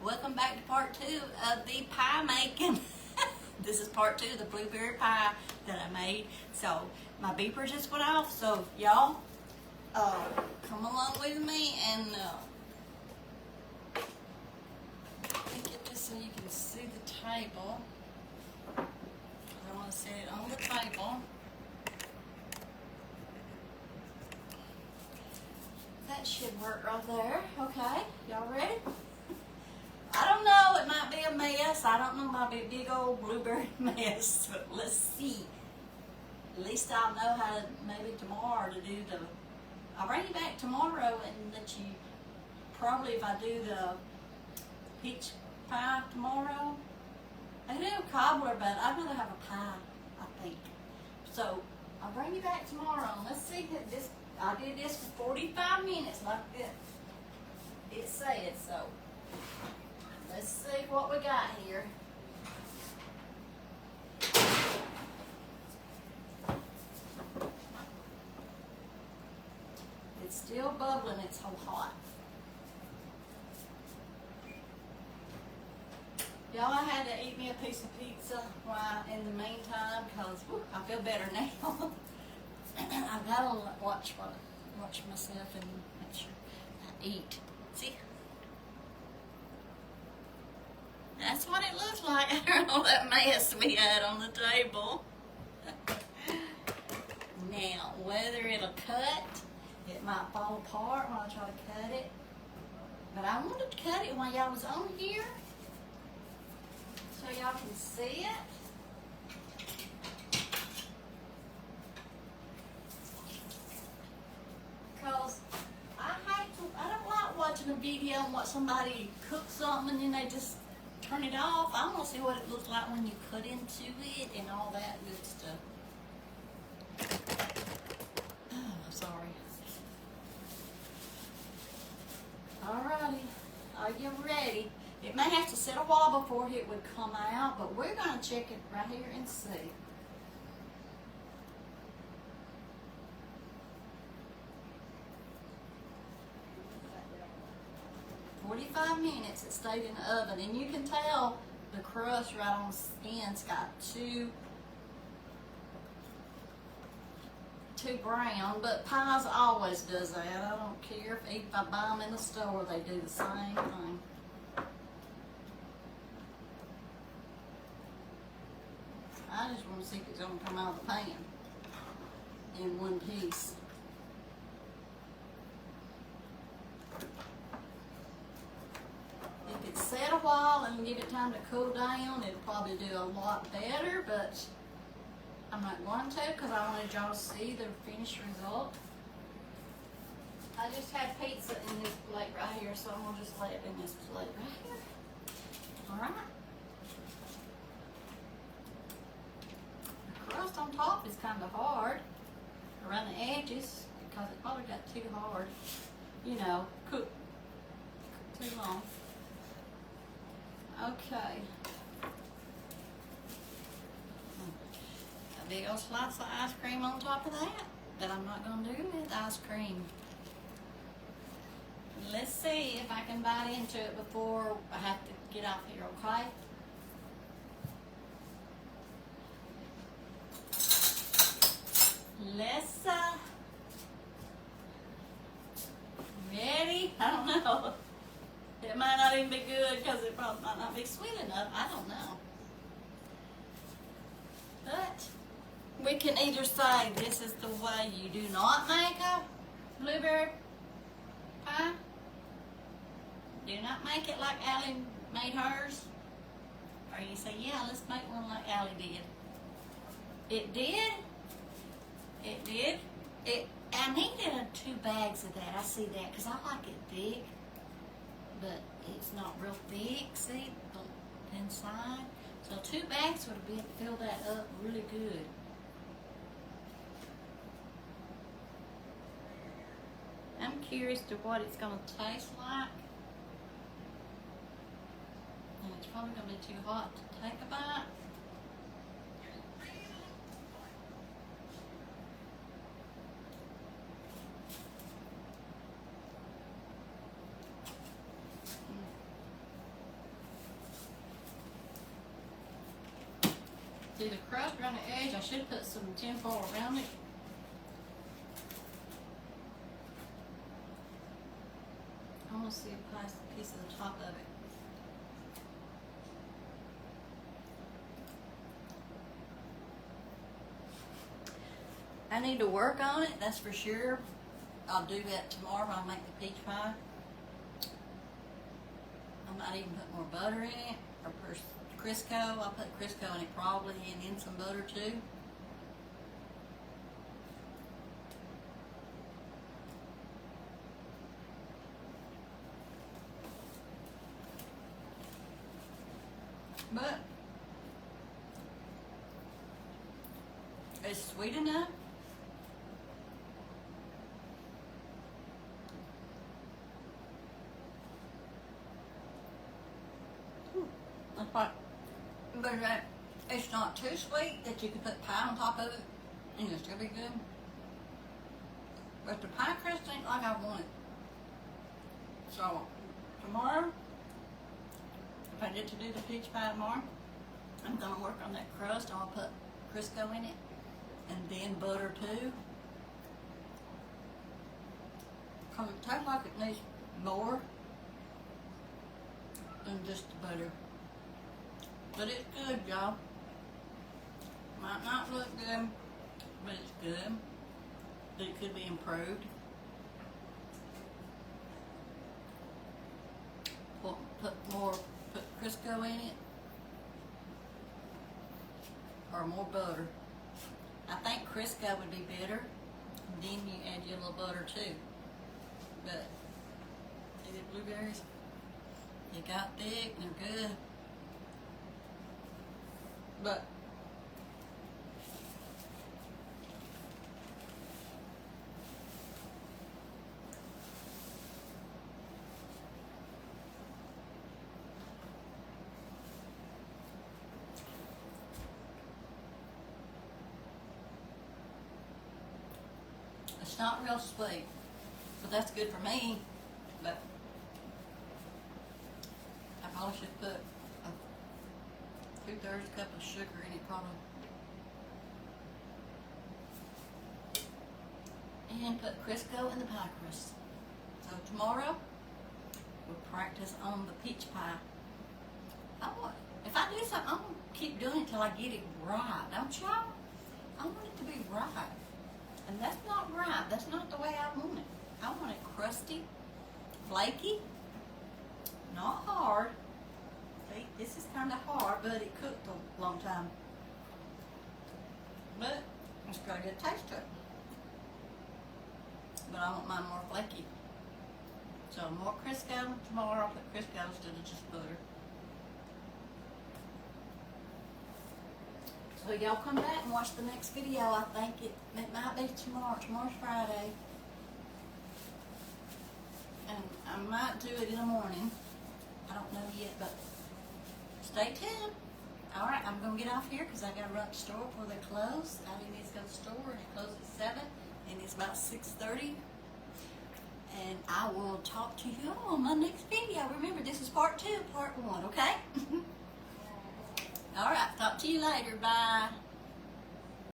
Welcome back to part 2 of the pie making. This is part 2 of the blueberry pie that I made. So my beeper just went off, so y'all come along with me and let me get this so you can see the table. I want to set it on the table. That should work right there. Okay, y'all ready? I don't know, it might be a mess. I don't know, it might be a big old blueberry mess, but let's see. At least I'll know how to, maybe tomorrow to do the, I'll bring you back tomorrow and let you, probably if I do the peach pie tomorrow. I do cobbler, but I'd rather have a pie, I think. So, I'll bring you back tomorrow and let's see that this, I did this for 45 minutes like it said, so. Let's see what we got here. It's still bubbling, it's so hot. Y'all, I had to eat me a piece of pizza while in the meantime because I feel better now. I've got to watch myself and make sure I eat. See? That's what it looks like after all that mess we had on the table. Now, whether it'll cut, it might fall apart when I try to cut it. But I wanted to cut it while y'all was on here, so y'all can see it. Because I don't like watching a video and watch somebody cook something and then they just turn it off. I want to see what it looks like when you cut into it and all that good stuff. Oh, sorry. Alrighty, are you ready? It may have to sit a while before it would come out, but we're going to check it right here and see. "45 minutes it stayed in the oven," and you can tell the crust right on the skin's got too brown, but pies always does that. I don't care if I buy them in the store, they do the same thing. I just want to see if it's going to come out of the pan in one piece. If it's set a while and give it time to cool down, it'll probably do a lot better, but I'm not going to because I wanted y'all to see the finished result. I just had pizza in this plate right here, so I'm going to just lay it in this plate right here. Alright. The crust on top is kind of hard around the edges because it probably got too hard, you know, cooked too long. Okay. A big old slice of ice cream on top of that, but I'm not going to do with ice cream. Let's see if I can bite into it before I have to get off here, okay? Let's, ready? I don't know. It might not even be good because it probably might not be sweet enough. I don't know. But we can either say this is the way you do not make a blueberry pie. Do not make it like Allie made hers. Or you say, yeah, let's make one like Allie did. It did. It did. I needed 2 bags of that. I see that because I like it big. But it's not real thick, see, the inside. So 2 bags would have filled that up really good. I'm curious to what it's going to taste like. And it's probably going to be too hot to take a bite. see the crust around the edge. I should put some tinfoil around it. I want to see a piece of the top of it. I need to work on it, that's for sure. I'll do that tomorrow when I make the peach pie. I might even put more butter in it, or Crisco. I'll put Crisco in it probably, and then some butter too. But it's sweet enough. But it's not too sweet that you can put pie on top of it and it'll still be good. But the pie crust ain't like I want it. So tomorrow, if I get to do the peach pie tomorrow, I'm gonna work on that crust. I'll put Crisco in it and then butter too. Cause it tastes like it needs more than just the butter. But it's good, y'all. Might not look good, but it's good. But it could be improved. Put Crisco in it. Or more butter. I think Crisco would be better. And then you add your little butter too. But see the blueberries? They got thick and they're good. But it's not real sweet, but that's good for me. But I probably should put 2/3 cup of sugar in it probably. And put Crisco in the pie crust. So tomorrow, we'll practice on the peach pie. If I do something, I'm going to keep doing it till I get it right, don't y'all? I want it to be right. And that's not right. That's not the way I want it. I want it crusty, flaky, not hard. See, this is kind of hard, but it cooked a long time. But it's got a good taste to it. But I want mine more flaky. So more Crisco tomorrow. I'll put Crisco instead of just butter. So y'all come back and watch the next video. I think it might be tomorrow. Tomorrow's Friday. And I might do it in the morning. I don't know yet, but stay tuned. Alright, I'm going to get off here because I got to run to the store before they close. I need to go to the store and it closes at 7 and it's about 6:30. And I will talk to you on my next video. Remember, this is part 2, part 1, okay? Alright, talk to you later. Bye.